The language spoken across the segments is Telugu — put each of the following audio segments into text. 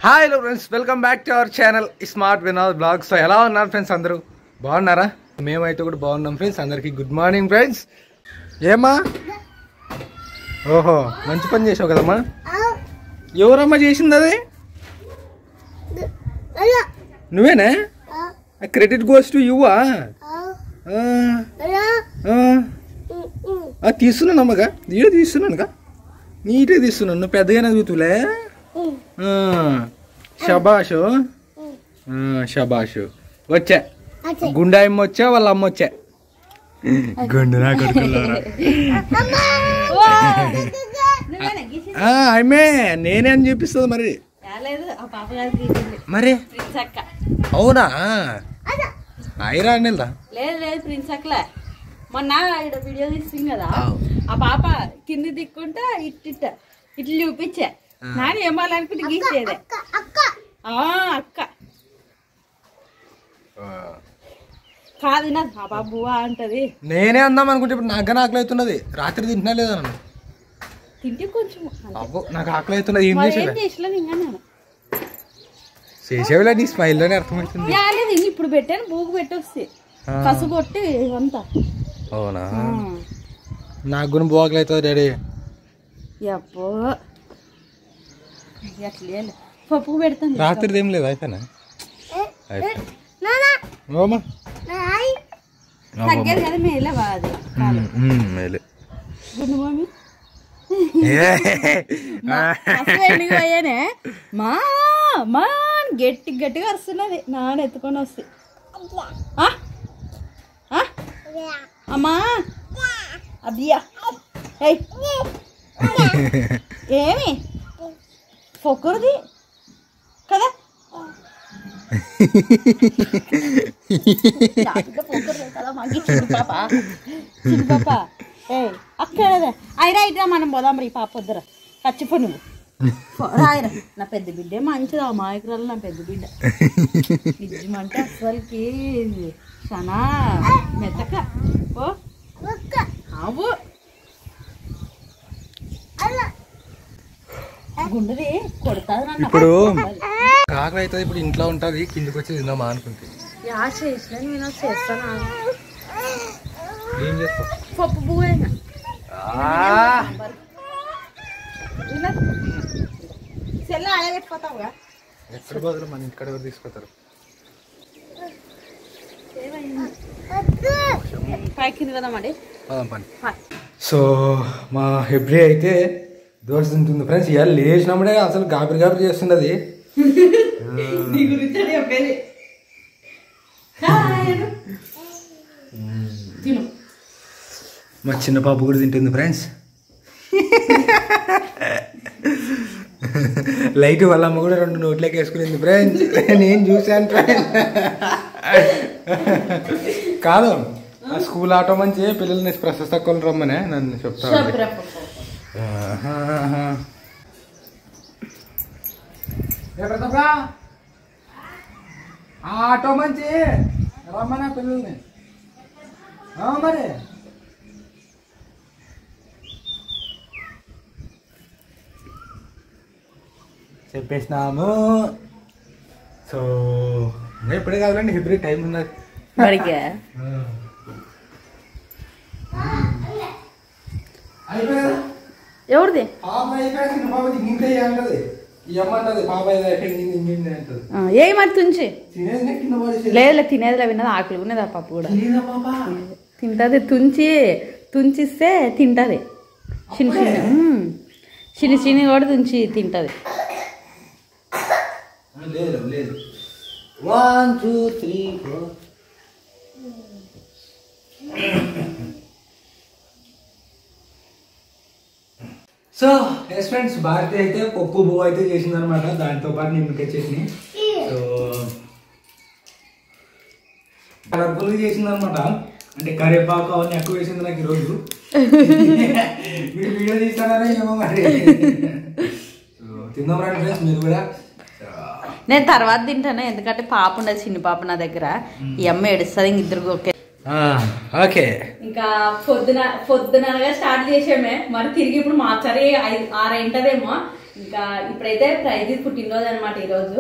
Hi hello friends, welcome back to our channel smart Vinod blog. So ఎలా ఉన్నారు ఫ్రెండ్స్? అందరూ బాగున్నారా? మేమైతే కూడా బాగున్నాం ఫ్రెండ్స్. అందరికీ గుడ్ మార్నింగ్ ఫ్రెండ్స్. ఏమ్మా? ఓహో, మంచి పని చేసావు కదమ్మా. ఎవరమ్మా చేసింది అది? నువ్వేనా? Credit goes to యువా? తీస్తున్నానమ్మగా, నీడే తీస్తున్నానుగా, నీటే తీస్తున్నాను. నువ్వు పెద్దగానే చూతులే. షబాషు షబాషు. వచ్చా గుండా అమ్మ వచ్చా, వాళ్ళ అమ్మ వచ్చా. గుండు నా కొడుకున్నారా? అమ్మే నేనే అని చూపిస్తుంది మరి. మరి అవునా? ఐరా నెలరా? లేదు లేదు, ప్రిన్స్ అక్కలే. మొన్న ఇక్కడ వీడియో తీస్తుంది కదా, ఆ పాప కింది దిక్కుంటా ఇట్ట ఇట్లు చూపించా. నాని ఏమాలనుకుంటే గీసేదే అక్క కాదు నా ఆ పాప బువ్వా అంటది. నేనే అందాం అనుకుంటే ఇప్పుడు నాకు ఆకలి అవుతున్నది. రాత్రి తింటున్నా లేదా నన్ను? తింటే కొంచెం నాకు ఆకలి అవుతున్నది. ఏం చేసలేదు ఇంకా నేను చేసేవిలా నీ స్మైల్ లోనే అర్థమవుతుంది. ఇప్పుడు పెట్టాను, బూగు పెట్టొస్తే కసు కొట్టి అంతా. అవునా? నాకు కూడా బోగలు అవుతుంది డాడీ. ఎప్పో అట్లే పప్పు పెడతాను. రాత్రిది ఏం లేదు, అయిపోయినా తగ్గదు కదా మేలే బాది మేలే. గుండు మమ్మీ పోయానే మా మా గట్టి గట్టిగా వస్తున్నది. నాన్న ఎత్తుకొని వస్తే అమ్మా అబ్బియా ఏమి పొక్కురుది కదా. చిన్న పాప అక్కడ అయిరా ఇట్రా మనం పోదాం రీ. పాప వద్దరా ఖచ్చిపో నువ్వు రాయరా. నా పెద్ద బిడ్డే మంచిది, అమాయకురాలు నా పెద్ద బిడ్డ. నిజమంటే అసలుకి చాలా మెత్తక ఆవు గుండెది కొడతాది నన్ను. ఇప్పుడు కాకలు అవుతుంది, ఇప్పుడు ఇంట్లో ఉంటుంది, కిందికి వచ్చి తిందామా అనుకుంటే. చేసిన నేను చేస్తాను. ఏం చేస్తావు? పప్పు బువ్వైనా సెల్ల ఆడబెట్టుకోతావుగా. ఎక్కడ బదులు మన ఇంటికాడ ఎవరు తీసుకొస్తారు? పైకి కదామండి. సో మా హెబ్రి అయితే దోశ తింటుంది ఫ్రెండ్స్. ఇవాళ లేచినప్పుడే అసలు గాబరి గాబరి చేస్తుంది అది. మా చిన్న పాప కూడా తింటుంది ఫ్రెండ్స్. లైట్ వాళ్ళ అమ్మ కూడా 2 నోట్లోకి వేసుకునింది ఫ్రెండ్స్. నేను చూశాను ఫ్రెండ్స్. కాదు, ఆ స్కూల్ ఆటో మంచి పిల్లల్ని ప్రశస్త తక్కువ రమ్మనే నన్ను చెప్తా. ఆటో మంచి రమ్మనా పిల్లల్ని. మరి చెప్పేసినాము. సో ఇప్పుడే కావాలండి, హెబ్రి టైం ఉన్నది. ఎవరిది ఏ మరి తుంచి లేదు తినేదిలే. విన్నది ఆకలి ఉన్నది. ఆ పప్పు కూడా తింటది. తుంచిస్తే తింటది. చిన్న చిన్న కూడా తుంచి తింటది. 1 2 3 4. సో ఎస్ ఫ్రెండ్స్, భారతి అయితే పప్పు బువ్వ అయితే చేసింది అనమాట. దాంతో పాటు నిమ్మకాయ చట్నీ. సో కలర్ఫుల్గా చేసింది అనమాట. అంటే కరివేపాకు అవన్నీ ఎక్కువ వేసింది నాకు ఈరోజు. మీరు వీడియో తీస్తారా ఏమో మరి. సో తిందాం రండి ఫ్రెండ్స్ మీరు కూడా. నేను తర్వాత తింటాను, ఎందుకంటే పాప ఉండదు, చిన్న పాప నా దగ్గర. ఈ అమ్మ ఏడుస్తుంది, ఇంక ఇద్దరు ఓకే. ఓకే, ఇంకా పొద్దునగా స్టార్ట్ చేసామే. మరి తిరిగి ఇప్పుడు మార్చారి 6 అయింటదేమో. ఇంకా ఇప్పుడైతే ప్రైజ్ పుట్టినరోజు అనమాట ఈరోజు.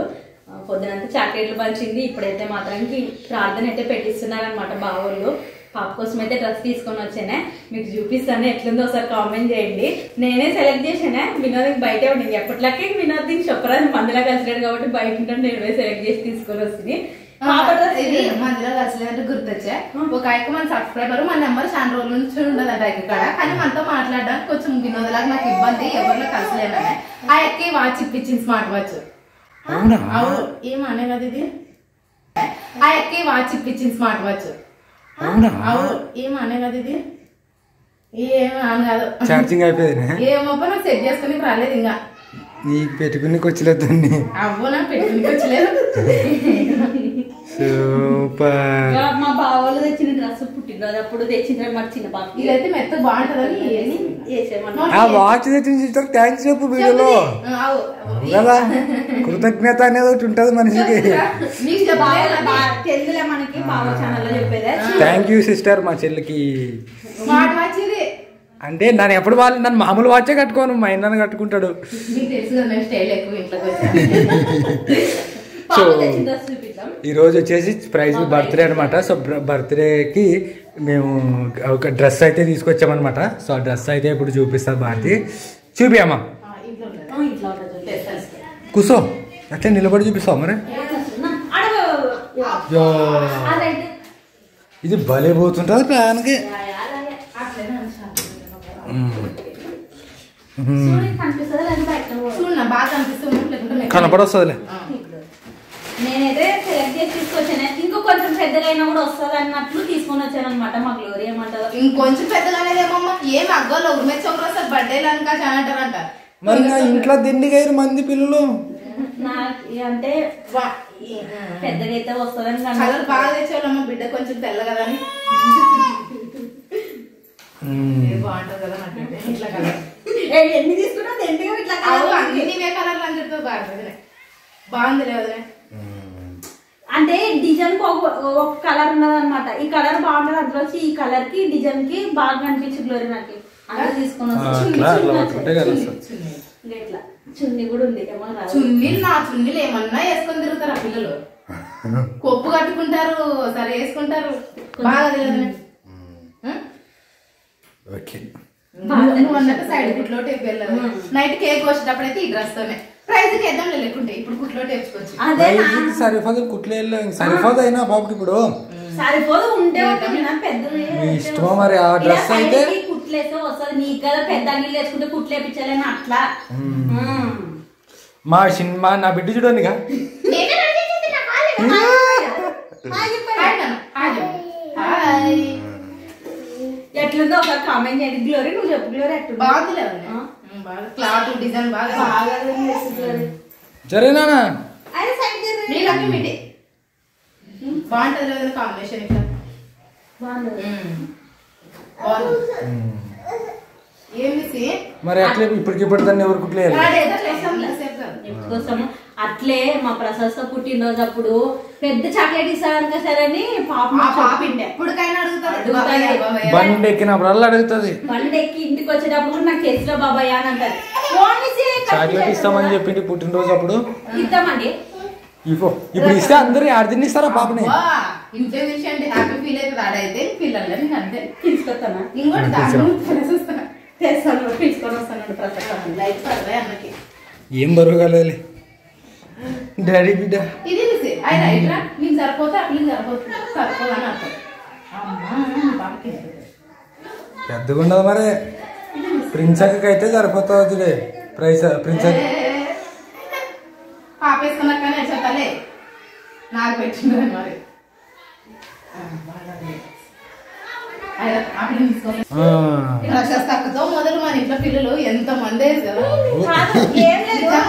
పొద్దునంతా చాక్లెట్లు పంచింది. ఇప్పుడైతే మాత్రానికి ప్రార్థన అయితే పెట్టిస్తున్నారనమాట బావోళ్ళు. పాప కోసం అయితే డ్రెస్ తీసుకొని వచ్చానే, మీకు చూపిస్తాను ఎట్లుందో ఒకసారి కామెంట్ చేయండి. నేనే సెలెక్ట్ చేసానే, వినోద్కి బయటే ఉండింది. ఎప్పటిలాగే వినోద్కి చెప్పరాదు మందిలో కలిసినాడు కాబట్టి బయట ఉంటాను, నేను సెలెక్ట్ చేసి తీసుకొని వస్తుంది. మందిలో కలిసినట్టు గుర్తొచ్చా, ఒక ఆయక మన సబ్స్క్రైబర్ మన నెంబర్ చాలా రోజుల నుంచి ఉండదంట ఇక్కడ, కానీ మనతో మాట్లాడడానికి కొంచెం వినోదలాగా నాకు ఇబ్బంది, ఎవరిలో కలిసిలేనని ఆ ఎక్కి వాచ్ ఇప్పించింది, స్మార్ట్ వాచ్. అవును, ఏమనే కదా ఇది, ఆ ఎక్కి వాచ్ ఇప్పించింది, స్మార్ట్ వాచ్. అవును, ఏమనే కదా ఇది, ఏమని కాదు, ఛార్జింగ్ అయిపోయింది. ఏమో నాకు సెట్ చేసుకుని రాలేదు ఇంకా. నీకు పెట్టుకుని వచ్చలేదు, అవ్వో నాకు పెట్టుకుని వచ్చలేదు. సూపర్. మా బావోళ్ళు తెచ్చిన డ్రెస్ పుట్టినరోజు అప్పుడు తెచ్చిన మరి చిన్న పాప ఇదైతే మెత్త బాగుంటదని ఆ వాచ్ తెచ్చిన థ్యాంక్స్ చెప్పు వీడియోలో కదా. కృతజ్ఞత అనేది ఒకటి ఉంటది మనిషికి. తెలుగులో మనకి బావ ఛానల్ లో చెప్పేదే. థ్యాంక్ యూ సిస్టర్, మా చెల్లికి స్మార్ట్ వాచ్ ఇది. అంటే నన్ను ఎప్పుడు వాళ్ళు నన్ను మామూలు వాచే కట్టుకోను, మా ఆయన కట్టుకుంటాడు. మీకు తెలుసు కదా నేను స్టైల్ ఎక్కువ ఇంట్లోకి వచ్చాను. సో ఈరోజు వచ్చేసి ప్రైజ్ బర్త్డే అనమాట. సో బర్త్డేకి మేము ఒక డ్రెస్ అయితే తీసుకొచ్చామన్నమాట. సో ఆ డ్రెస్ అయితే ఇప్పుడు చూపిస్తారు భారతి. చూపియమ్మా, కూసో అట్లా నిలబడి చూపిస్తావు మరి. ఇది భలే పోతుంటుంది ప్లాన్కి. కనపడొస్తుందిలే. నేనైతే సెలెక్ట్ చేసి తీసుకొచ్చాను. ఇంకో కొంచెం పెద్దగా అయినా కూడా వస్తుంది అన్నట్లు తీసుకొని వచ్చాను అనమాట. మా గ్లోరీ ఏమంటారు, ఇంకొంచెం పెద్దగానేదేమమ్మా, ఏం అగ్గోళ్ళు ఉరిమేసి ఒకరు వస్తారు బర్త్డేలు అనుక అంటారంట. మరి నా ఇంట్లో దిండిగైరు మంది పిల్లలు అంటే పెద్దగా అయితే వస్తుందని కలర్ బాగా తెచ్చేవాళ్ళమ్మ, బిడ్డ కొంచెం తెల్ల కదా అని. బాగుంటది కదా నాకంటే ఇట్లా కలర్. ఎన్ని తీసుకున్నా ఇట్లా అన్ని కలర్లు అని చెప్తావు బాగుంది లేదా అంటే డిజైన్ ఒక కలర్ ఉన్నది అనమాట. ఈ కలర్ బాగుంటది, అందులో వచ్చి ఈ కలర్ కి డిజైన్ కి బాగా కనిపించింది గ్లోరీ నాకు. అలా తీసుకొని ఇట్లా చున్నీ కూడా ఉంది. చున్నీలు నా చున్నీలు ఏమన్నా వేసుకొని తిరుగుతారు ఆ పిల్లలు, కొప్పు కట్టుకుంటారు, సరే వేసుకుంటారు బాగా తెలియదు. నువ్వు అన్నట్టు సైడ్ కుట్లో టేప్ వెళ్ళదు. నైట్ కేక్ వచ్చేటప్పుడు అయితే ఈ డ్రెస్ తోనే ప్రైజ్ వేద్దాం లేకుంటే ఇప్పుడు కుట్లో టేపుకోవచ్చు. సరిపోదు కుట్లో సరిపోదు అయినా బాబుకి ఇప్పుడు సరిపోదు ఉంటే ఇష్టమా మరి ఆ డ్రెస్ అయితే కుట్లేస్తే వస్తుంది. నీకు కదా పెద్ద అంగిలు వేసుకుంటే కుట్లేపించలేను అట్లా. మా సినిమా నా బిడ్డ చూడండి ఎట్లుందో ఒక కామెంట్ చేయండి. గ్లోరీ నువ్వు చెప్పు, గ్లోరీ ఎట్లా బాగుంది, క్లాత్ డిజైన్ బాగా సరేనా బాగుంటది కదా కాంబినేషన్. ఇట్లా ఏమి మరి అట్లే ఇప్పటికిప్పుడు దాన్ని ఎవరు కుట్లేదు కోసము. అట్లే మా ప్రశస్త పుట్టినరోజు అప్పుడు పెద్ద చాక్లెట్ ఇస్తాను సరే అని బండి ఎక్కినప్పుడు అడుగుతుంది. బండి ఎక్కి ఇంటికి వచ్చేటప్పుడు నాకు తెచ్చిన బాబాయ్ అని అంటారు. చాక్లెట్ ఇస్తామని చెప్పింది పుట్టినరోజు అప్పుడు. ఇద్దామండి ఇప్పుడు ఇస్తే అందరూ ఆడిని ఇస్తారా పాపని. ఇంట్లో విషయం హ్యాపీ ఫీల్ అవుతుంది. ఆడైతే పిల్లలు అంతే తీసుకొస్తానా, ఇంకోటి తీసుకొని వస్తాను ప్రశస్త లైఫ్ అన్నకి ఏం బరువు కాలేదు డాడీ బిడ్డ. ఇది నీకు సరిపోతే అట్లా సరిపోతుంది, సరిపోదని అర్థం. పెద్దగా ఉండదు మరి. ప్రిన్సెస్కి అయితే సరిపోతుంది ప్రైస్. ప్రిన్సెస్ పాప వేసుకున్నాకనే చెప్పలే నాకు పెట్టింది మరి. తక్కువతో మొదలు మన ఇంట్లో పిల్లలు ఎంత మంది కదా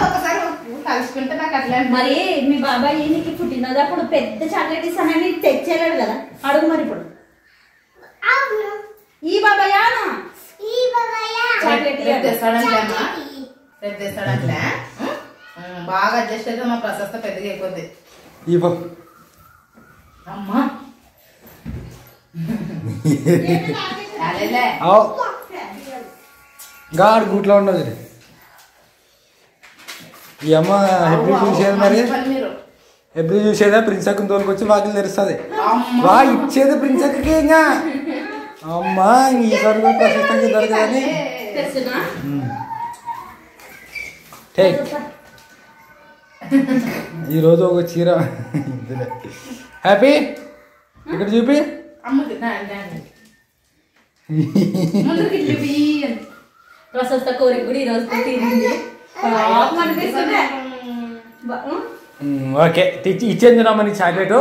ఒకసారి కలుసుకుంటే నాకు అట్లా. మరి మీ బాబాయ్ నీకు పుట్టినది అప్పుడు పెద్ద చాక్లెట్ ఇస్తానని తెచ్చేలాడు కదా, అడుగు మరి ఇప్పుడు. ఈ బాబాయ్ తెస్తాడంటే బాగా అడ్జస్ట్ అయితే మా ప్రశస్త పెద్దగా అయిపోద్ది. అమ్మా గాడు గూట్లో ఉండదు. ఈ అమ్మ ఎప్పుడు చూసేది మరి మీరు ఎప్పుడు చూసేదా ప్రిన్స్ అక్కని తోలుకొచ్చి వాకిలు తెరుస్తుంది వా ఇచ్చేది ప్రిన్స్ అక్కకి ఇంకా అమ్మా ఈసారి కూడా ప్రశస్తంగా దొరకదని ఈరోజు ఒక చీర హ్యాపీ ఇక్కడ చూపి ప్రశస్త కోరిక కూడా ఈ రోజు తీరింది. ఓకే ఇచ్చేది మన చాక్లెట్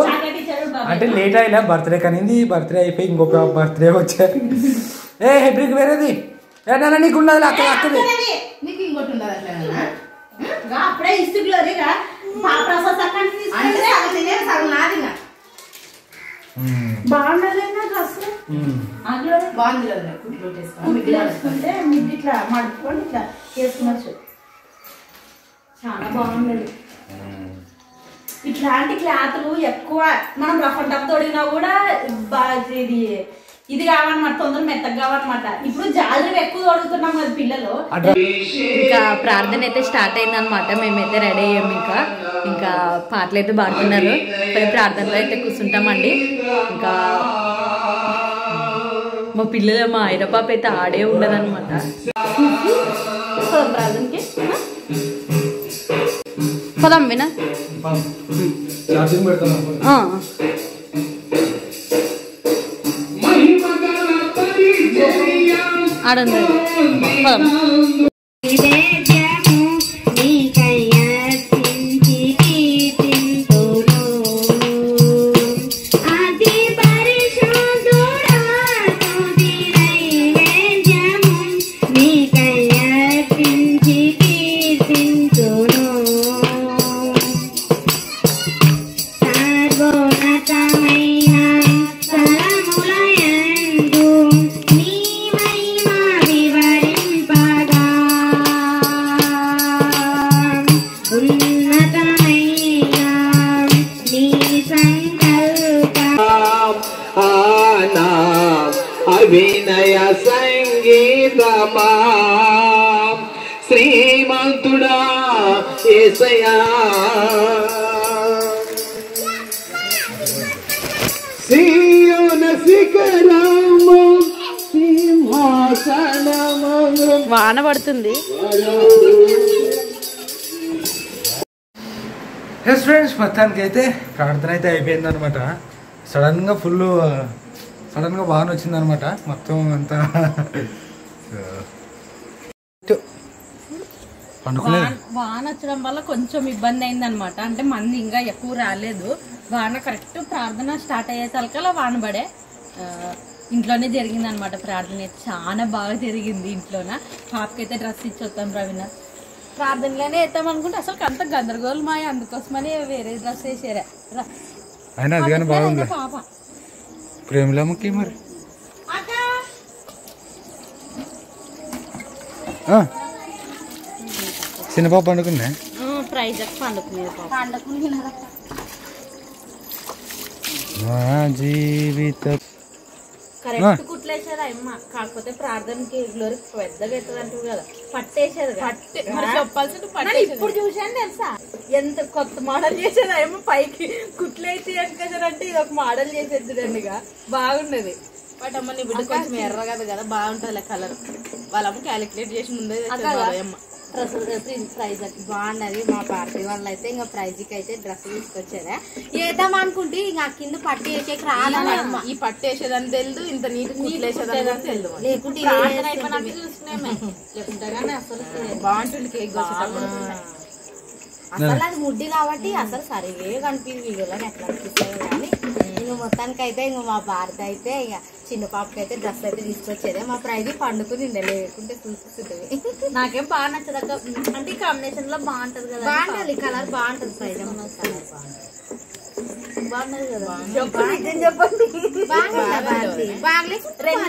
అంటే లేట్ అయినా బర్త్డే కనింది బర్త్డే అయిపోయి ఇంకొక బర్త్డే వచ్చారు ఏ హెబ్రికి వేరేది ఏదైనా నీకు ఉండదు అక్కడ అక్కది నీకు ఇంకోటి ఉండదు అట్లా అప్పుడే ఇస్తున్నారు బాగుంది ఇట్లా మడుపుకొని ఇట్లా చేసుకున్నచ్చు చాలా బాగుండదు. ఇట్లాంటి క్లాతులు ఎక్కువ మనం రఫ్ అండ్ టఫ్ తోడినా కూడా ఇది కావాలన్నమాట తొందరగా మెత్తగా కావాలన్నమాట. ఇప్పుడు జాలరీ ఎక్కువ తొడుగుతున్నాం కదా పిల్లలు. ఇంకా ప్రార్థన అయితే స్టార్ట్ అయింది అనమాట. మేమైతే రెడీ అయ్యాము. ఇంకా పాటలు అయితే పాడుతున్నారు. పోయి ప్రార్థనలో అయితే కూర్చుంటామండి. ఇంకా మా పిల్లలు మా ఆయన పాప అయితే ఆడే ఉండదు అనమాట. ప్రార్థనకి పదం వినా ఆడండి పదం అభినయ సంగీతమా శ్రీమంతుడా యేసయ్యా సీయోన శిఖరము సింహాసనము. వాన పడుతుంది. ఎస్ ఫ్రెండ్స్ మొత్తానికి అయితే ప్రార్థన అయితే అయిపోయింది అనమాట. సడన్గా వాన వచ్చింది అనమాట. మొత్తం అంతా వాన వచ్చడం వల్ల కొంచెం ఇబ్బంది అయింది అనమాట. అంటే మంది ఇంకా ఎక్కువ రాలేదు. వాన కరెక్ట్ ప్రార్థన స్టార్ట్ అయ్యేసరికల్లా వాన పడే ఇంట్లోనే జరిగింది అనమాట. ప్రార్థన అయితే చాలా బాగా జరిగింది. ఇంట్లోన పాపకైతే డ్రెస్ ఇచ్చి వస్తాం రవీనా. ప్రార్థనలోనే వేద్దాం అనుకుంటే అసలు అంత గందరగోళమాయ. అందుకోసమని వేరే డ్రెస్ వేసారా అయినా అది కానీ బాగుంది. పాప ప్రేమలమ్మకి మరి చిన్న పాప పండుకుందా ప్రైజ్ పండుకునేది జీవిత కరెక్ట్ కుట్లేసేది అమ్మ. కాకపోతే ప్రార్థనకి గ్లోరీ పెద్దగా అవుతుంది అంటారు కదా. పట్టేసేది ఇప్పుడు చూసాను తెలుసా ఎంత కొత్త మోడల్ చేసేది అమ్మ. పైకి కుట్లేసి అంటే ఇది ఒక మోడల్ చేసేది అండి. బాగుండేది. బట్ అమ్మ నీ బిడ్డ కొంచెం ఎర్ర కదా బాగుంటది కలర్. వాళ్ళమ్మ క్యాలిక్యులేట్ చేసి ముందే అమ్మ. ప్రైజ్ బాగున్నది. మా పార్టీ వాళ్ళు అయితే ఇంకా ప్రైజ్ కి అయితే డ్రెస్ తీసుకొచ్చారా వేద్దాం అనుకుంటే ఇంకా కింద పట్టి వేసేకి రాలేదమ్మా. ఈ పట్టి వేసేదని తెలియదు, ఇంత నీట్ వేసేదని తెలియదు. లేకుంటే లేకుంటే కానీ అసలు బాగుంటుంది కేక్ అసలు అది ముడ్డి కాబట్టి అసలు సరిగే కనిపించింది. వీడియోలో ఎట్లా అనిపిస్తుంది కానీ ఇంక మొత్తానికి అయితే ఇంక మా భారత అయితే ఇక చిన్న పాపకి అయితే డ్రెస్ అయితే తీసుకొచ్చేదే. మా ప్రైజ్ పండుకుని లేకుంటే చూపిస్తుంది. నాకేం బాగా నచ్చదు అంటే ఈ కాంబినేషన్ లో బాగుంటది కదా. బాగుంటది కలర్ బాగుంటది. ప్రైజ్ బాగున్నది కదా. చెప్పండి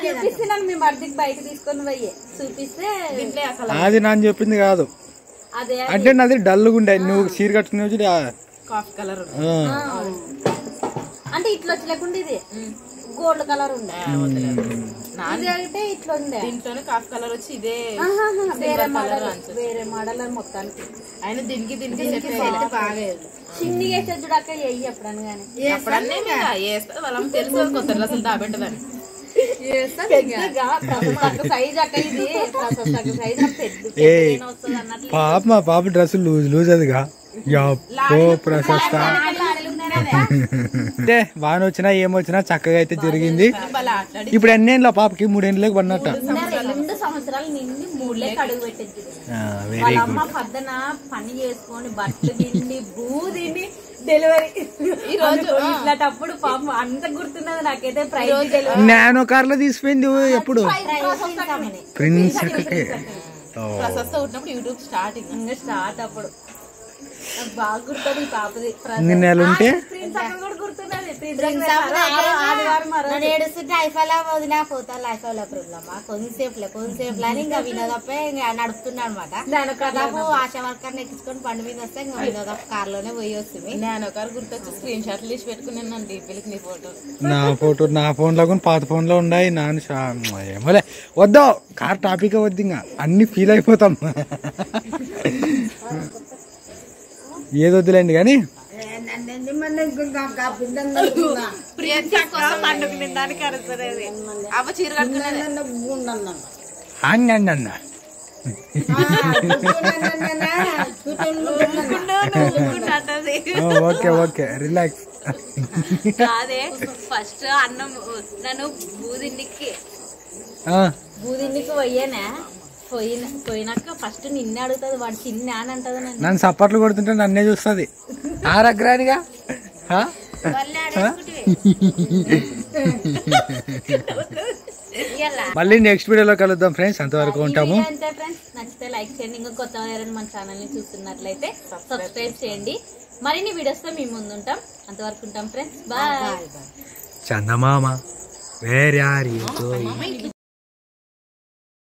చూపిస్తున్నాను. మీ బర్త్డేకి బయట తీసుకొని పోయి చూపిస్తే అది నాకు చెప్పింది కాదు. అదే అంటే నాది డల్గా ఉండే. నువ్వు చీర కట్టుకునే కాఫీ కలర్ అంటే ఇట్లా వచ్చలేకుండా ఇది గోల్డ్ కలర్ ఉండే. అంటే ఇట్లా ఉండే దీంట్లోనే కాఫ్ కలర్ వచ్చి ఇదే వేరే మోడల్ మొత్తానికి ఆయన దీనికి బాగా చిన్ని వేసేది చూడక వెయ్యి ఎప్పుడని కానీ అప్పుడన్నీ వేస్తుంది వాళ్ళమ్మ తెలుసు కొత్త డ్రెస్సులు దాబెట్టదని సైజ్ అక్క ఇది సైజ్ వస్తుంది అన్నట్లు పాప మా పాప డ్రెస్ లూజ్ అదిగా ప్రశస్త అంటే వాన వచ్చినా ఏమొచ్చినా చక్కగా అయితే జరిగింది. ఇప్పుడు ఎన్నేళ్ళ పాపకి 3 ఏళ్ళకి పడినట్ట 2 సంవత్సరాలు నిండి 3 అడుగు పెట్టింది. వాళ్ళ అమ్మ పద్దన పని చేసుకొని బట్టలు తిండి బూదిని డెలివరీ ఈ రోజు ఇట్లాటప్పుడు పాపం అంత గుర్తున్నది నాకైతే ప్రైజ్ నానో కార్ లో తీసుకుపోయింది ఎప్పుడు ప్రిన్స్ ప్రశస్త ఉన్నప్పుడు యూట్యూబ్ స్టార్ట్ అప్పుడు నాకు బాగా గుర్తుంది ఈ పాపది నెలుంటే ఏడుస్తుంటే ఐఫాలా వదిలే పోతా ఐఫాలా ప్రాబ్లమ్మా కొంతసేపులే అని ఇంకా వినోదప్పే ఇంకా నడుపుతున్నా అనమాట. దానికి ఆశా వర్కర్ని ఎక్కించుకొని బండి మీద వస్తే ఇంకా వినోదప్ప కార్ లోనే పోయి వస్తుంది. నేను ఒక గుర్తొచ్చి స్క్రీన్ షాట్లు తీసి పెట్టుకున్నాను డీపీలకి నీ ఫోటో నా ఫోన్ లో పాత ఫోన్ లో ఉన్నాయి. ఏమోలే వద్దాం కార్ టాపిక్ వద్దు ఇంకా అన్ని ఫీల్ అయిపోతాం. ఏది వద్దులేండి కానీ అవ్వ చీర కట్టుకున్నది ఓకే ఓకే రిలాక్స్. కాదే ఫస్ట్ అన్నం నన్ను బూదిండికి పోయానా పోయినాక ఫస్ట్ నిన్నే అడుగుతుంది వాడు చిన్న అని అంటది నన్ను సప్పట్లు కొడుతుంటే నన్నే చూస్తుంది ఆరగ్రానిగా. మళ్ళీ నెక్స్ట్ వీడియోలో కలుద్దాం ఫ్రెండ్స్. అంతవరకు ఉంటాము. అంతే ఫ్రెండ్స్, నచ్చితే లైక్ చేయండి. ఇంకా కొత్త మన ఛానల్ ని చూస్తున్నట్లయితే సబ్స్క్రైబ్ చేయండి. మరిన్ని వీడియోస్ తో మేము ముందుంటాం. అంతవరకు ఉంటాం ఫ్రెండ్స్. బాయ్. చందమామ వేర్ ఆర్ యు గోయింగ్?